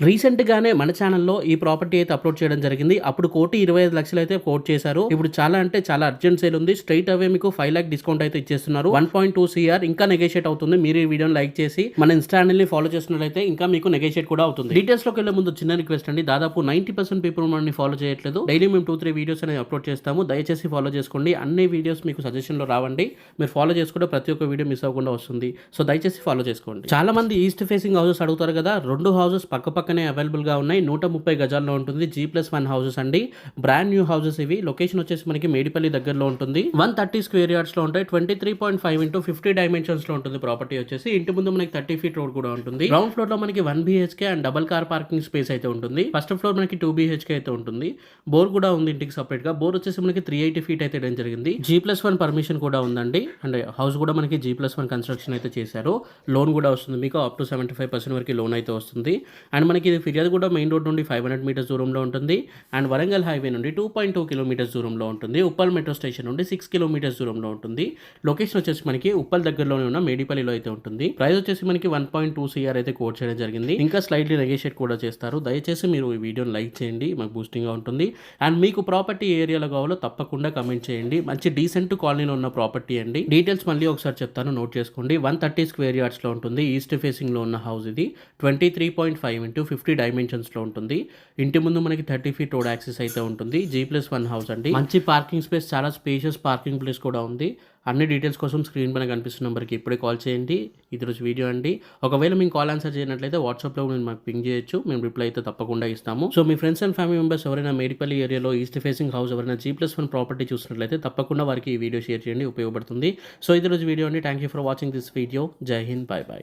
రీసెంట్‌గానే మన ఛానెల్‌లో ఈ ప్రాపర్టీ అయితే అప్‌లోడ్ చేయడం జరిగింది. అప్పుడు 1,25,00,000 అయితే కోట్ చేశారు. ఇప్పుడు చాలా అంటే చాలా అర్జెంట్ సేల్ ఉంది. స్ట్రెయిట్ అవే మీకు 5,00,000 డిస్కౌంట్ అయితే ఇచ్చేస్తున్నారు. 1.2 సీఆర్ ఇంకా నెగోషియేట్ అవుతుంది. మీరు ఈ వీడియోని లైక్ చేసి మన ఇన్‌స్టా హ్యాండిల్‌ని ఫాలో చేస్తున్నట్లయితే ఇంకా మీకు నెగోషియేట్ కూడా అవుతుంది. డీటెయిల్స్‌లోకి వెళ్ళే ముందు చిన్న రిక్వెస్ట్ అండి. దాదాపు 90% పీపుల్ మనల్ని ఫాలో చేయట్లేదు. డైలీ మేము 2, 3 వీడియోస్ అనేవి అప్‌లోడ్ చేస్తాము. దయచేసి ఫాలో చేసుకోండి. అన్ని వీడియోస్ మీకు సజెషన్‌లో రావండి. మీరు ఫాలో చేసుకుంటే ప్రతి ఒక్క వీడియో మిస్ అవ్వకుండా వస్తుంది. సో దయచేసి ఫాలో చేసుకోండి. చాలా మంది ఈస్ట్ ఫేసింగ్ హౌసెస్ అడుగుతారు కదా. 2 హౌసెస్ పక్కపక్కనే అవైలబుల్‌గా ఉన్నాయి. 130 గజాల్లో ఉంటుంది. G+1 హౌసెస్ అండి. బ్రాండ్ న్యూ హౌసెస్ ఇవి. లొకేషన్ వచ్చేసి మనకి మేడిపల్లి దగ్గరలో ఉంటుంది. 130 స్క్వేర్ యార్డ్స్ లో ఉంటాయి. 23.5 ఇంటూ 50 డైమెన్షన్స్ లో ఉంటుంది ప్రాపర్టీ వచ్చేసి. ఇంటి ముందు మనకి 30 ఫీట్ రోడ్ కూడా ఉంటుంది. గ్రౌండ్ ఫ్లోర్ లో మనకి 1 BHK and double car parking space అయితే ఉంటుంది. ఫస్ట్ ఫ్లోర్ మనకి 2 BHK అయితే ఉంటుంది. బోర్ కూడా ఉంది ఇంటికి సపరేట్ గా. బోర్ వచ్చేసి మనకి 380 ఫీట్ అయితే ఇవ్వడం జరిగింది. G+1 పర్మిషన్ కూడా ఉందండి. అండ్ హౌస్ కూడా మనకి G+1 కన్స్ట్రక్షన్ అయితే చేశారు. లోన్ కూడా వస్తుంది మీకు అప్ టు 75% వరకు లోన్ అయితే వస్తుంది. అండ్ మనకి ఇది ఫిర్యాదు కూడా మెయిన్ రోడ్ నుండి 500 మీటర్స్ దూరంలో ఉంటుంది. అండ్ వరంగల్ హైవే నుండి 2.2 కిలోమీటర్స్ దూరంలో ఉంటుంది. ఉప్పల్ మెట్రో స్టేషన్ నుండి 6 కిలోమీటర్స్ దూరంలో ఉంటుంది. లొకేషన్ వచ్చేసి మనకి ఉప్పల్ దగ్గరలోనే ఉన్న మేడిపల్లిలో అయితే ఉంటుంది. ప్రైస్ వచ్చేసి మనకి 1.2 CR అయితే కోట్ చేయడం జరిగింది. ఇంకా స్లైడ్లీ నెగోషియేట్ కూడా చేస్తారు. దయచేసి మీరు ఈ వీడియోని లైక్ చేయండి, మాకు బూస్టింగ్ గా ఉంటుంది. అండ్ మీకు ప్రాపర్టీ ఏరియాలో కావాలో తప్పకుండా కమెంట్ చేయండి. మంచి డీసెంట్ కాలనీలో ఉన్న ప్రాపర్టీ అండి. డీటెయిల్స్ మళ్ళీ ఒకసారి చెప్తాను, నోట్ చేసుకోండి. 130 స్క్వేర్ యార్డ్స్ లో ఉంటుంది. ఈస్ట్ ఫేసింగ్ లో ఉన్న హౌస్ ఇది. 23.5 ఇంటూ 50 డైమెన్షన్స్ లో ఉంటుంది. ఇంటి ముందు మనకి 30 ఫీట్ రోడ్ యాక్సెస్ అయితే ఉంటుంది. G+1 హౌస్ అండి. మంచి పార్కింగ్ స్పేస్, చాలా స్పేషియస్ పార్కింగ్ ప్లేస్ కూడా ఉంది. అన్ని డీటెయిల్స్ కోసం స్క్రీన్ పైన కనిపిస్తున్న నెంబర్కి ఇప్పుడే కాల్ చేయండి. ఇది రోజు వీడియో అండి. ఒకవేళ మేము కాల్ ఆన్సర్ చేయనట్లయితే వాట్సాప్లో నేను మాకు పింగ్ చేయొచ్చు. మేము రిప్లై అయితే తప్పకుండా ఇస్తాము. So me friends and family members ఎవరైనా మేడిపల్లి ఏరియాలో ఈస్ట్ ఫేసింగ్ హౌస్ ఎవరైనా G+1 ప్రాపర్టీ చూసినట్లయితే తప్పకుండా వారికి ఈ వీడియో షేర్ చేయండి, ఉపయోగపడుతుంది. సో ఇది రోజు వీడియో అండి. Thank you for watching this video. జై హింద్, బై బై.